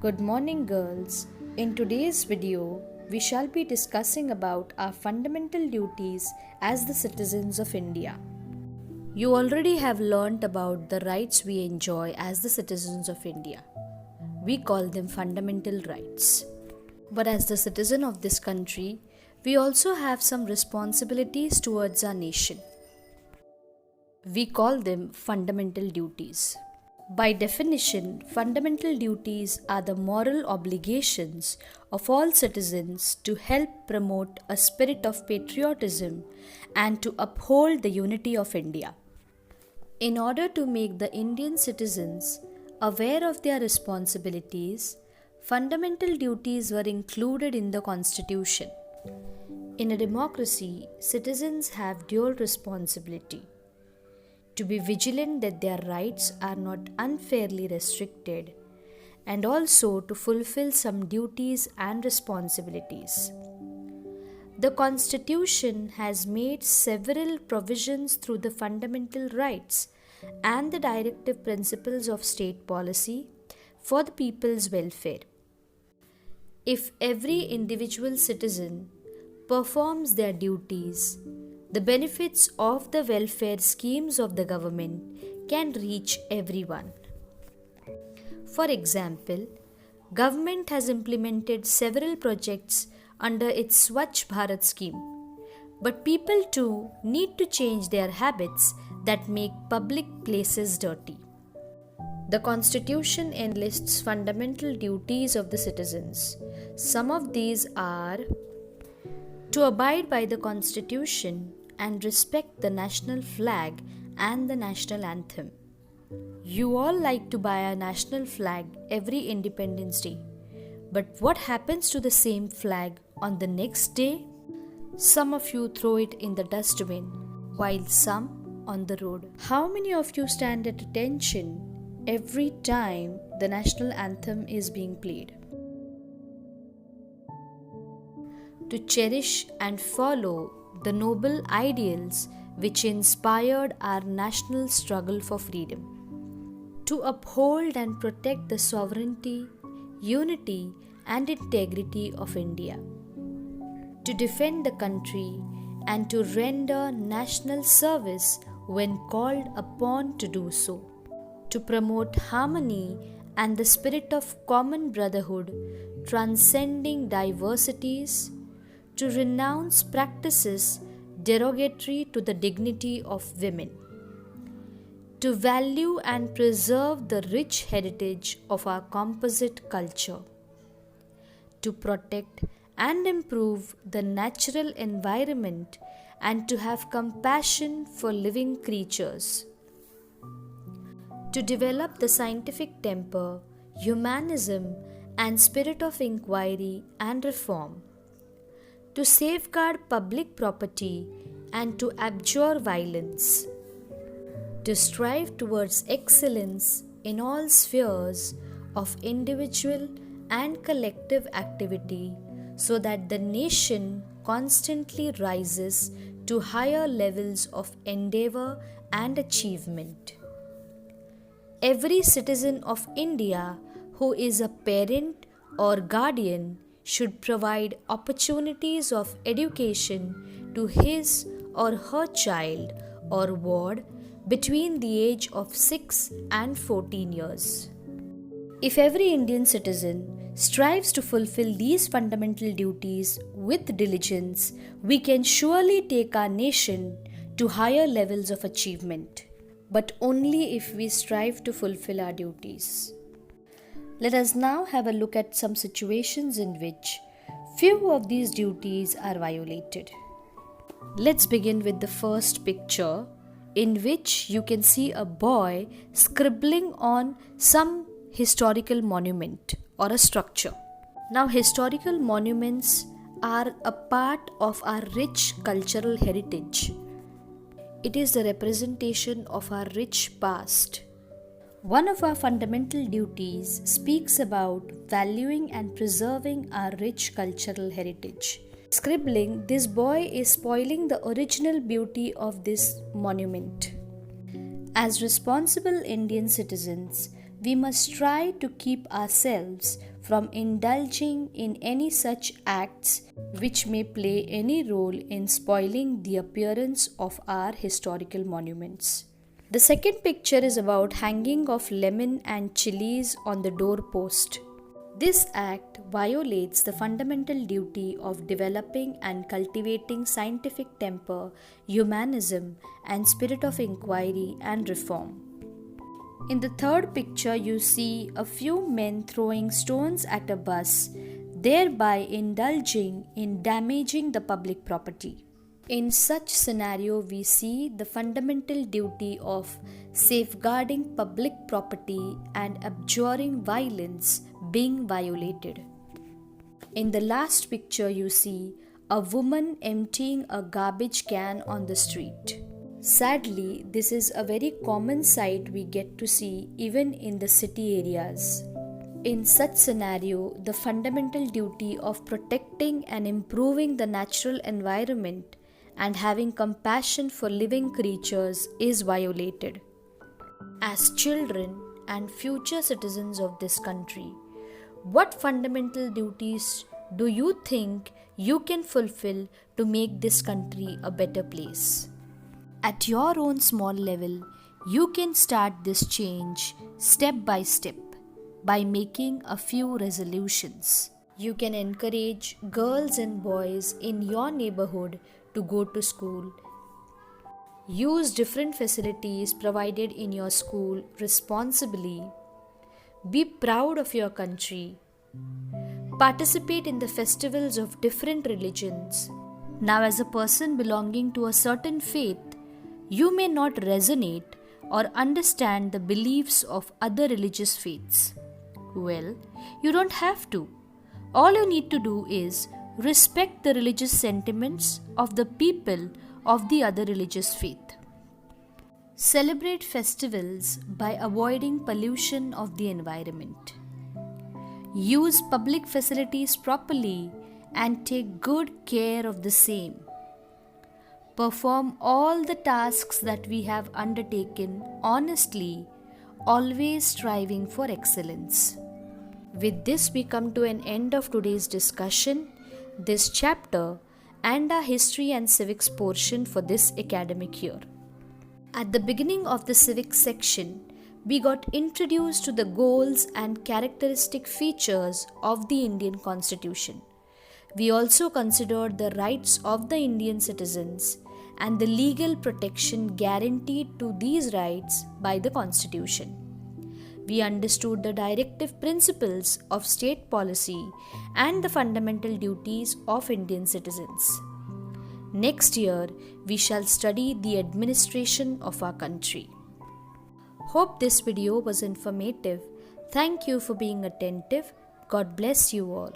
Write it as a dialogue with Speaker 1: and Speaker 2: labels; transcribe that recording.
Speaker 1: Good morning, girls. In today's video, we shall be discussing about our fundamental duties as the citizens of India. You already have learnt about the rights we enjoy as the citizens of India. We call them fundamental rights. But as the citizen of this country, we also have some responsibilities towards our nation. We call them fundamental duties. By definition, fundamental duties are the moral obligations of all citizens to help promote a spirit of patriotism and to uphold the unity of India. In order to make the Indian citizens aware of their responsibilities, fundamental duties were included in the Constitution. In a democracy, citizens have dual responsibility: to be vigilant that their rights are not unfairly restricted, and also to fulfill some duties and responsibilities. The Constitution has made several provisions through the fundamental rights and the directive principles of state policy for the people's welfare. If every individual citizen performs their duties, the benefits of the welfare schemes of the government can reach everyone. For example, government has implemented several projects under its Swachh Bharat scheme, but people too need to change their habits that make public places dirty. The Constitution enlists fundamental duties of the citizens. Some of these are to abide by the Constitution and respect the national flag and the national anthem. You all like to buy a national flag every Independence Day, but what happens to the same flag on the next day? Some of you throw it in the dustbin, while some on the road. How many of you stand at attention every time the national anthem is being played? To cherish and follow the noble ideals which inspired our national struggle for freedom. To uphold and protect the sovereignty, unity, and integrity of India. To defend the country and to render national service when called upon to do so. To promote harmony and the spirit of common brotherhood, transcending diversities. To renounce practices derogatory to the dignity of women. To value and preserve the rich heritage of our composite culture. To protect and improve the natural environment and to have compassion for living creatures. To develop the scientific temper, humanism, and spirit of inquiry and reform. To safeguard public property and to abjure violence. To strive towards excellence in all spheres of individual and collective activity so that the nation constantly rises to higher levels of endeavor and achievement. Every citizen of India who is a parent or guardian should provide opportunities of education to his or her child or ward between the age of 6 and 14 years. If every Indian citizen strives to fulfill these fundamental duties with diligence, we can surely take our nation to higher levels of achievement, but only if we strive to fulfill our duties. Let us now have a look at some situations in which few of these duties are violated. Let's begin with the first picture, in which you can see a boy scribbling on some historical monument or a structure. Now, historical monuments are a part of our rich cultural heritage. It is the representation of our rich past. One of our fundamental duties speaks about valuing and preserving our rich cultural heritage. Scribbling, this boy is spoiling the original beauty of this monument. As responsible Indian citizens, We must try to keep ourselves from indulging in any such acts which may play any role in spoiling the appearance of our historical monuments. The second picture is about hanging of lemon and chilies on the doorpost. This act violates the fundamental duty of developing and cultivating scientific temper, humanism, and spirit of inquiry and reform. In the third picture, you see a few men throwing stones at a bus, thereby indulging in damaging the public property. In such scenario, we see the fundamental duty of safeguarding public property and abjuring violence being violated. In the last picture, you see a woman emptying a garbage can on the street. Sadly, this is a very common sight we get to see even in the city areas. In such scenario, the fundamental duty of protecting and improving the natural environment and having compassion for living creatures is violated. As children and future citizens of this country, what fundamental duties do you think you can fulfill to make this country a better place? At your own small level, you can start this change step by step by making a few resolutions. You can encourage girls and boys in your neighborhood to go to school. Use different facilities provided in your school responsibly. Be proud of your country. Participate in the festivals of different religions. Now, as a person belonging to a certain faith, you may not resonate or understand the beliefs of other religious faiths. Well, you don't have to. All you need to do is respect the religious sentiments of the people of the other religious faith. Celebrate festivals by avoiding pollution of the environment. Use public facilities properly and take good care of the same. Perform all the tasks that we have undertaken honestly, always striving for excellence. With this, we come to an end of today's discussion, this chapter, and our history and civics portion for this academic year. At the beginning of the civics section, we got introduced to the goals and characteristic features of the Indian Constitution. We also considered the rights of the Indian citizens and the legal protection guaranteed to these rights by the Constitution. We understood the directive principles of state policy and the fundamental duties of Indian citizens. Next year, we shall study the administration of our country. Hope this video was informative. Thank you for being attentive. God bless you all.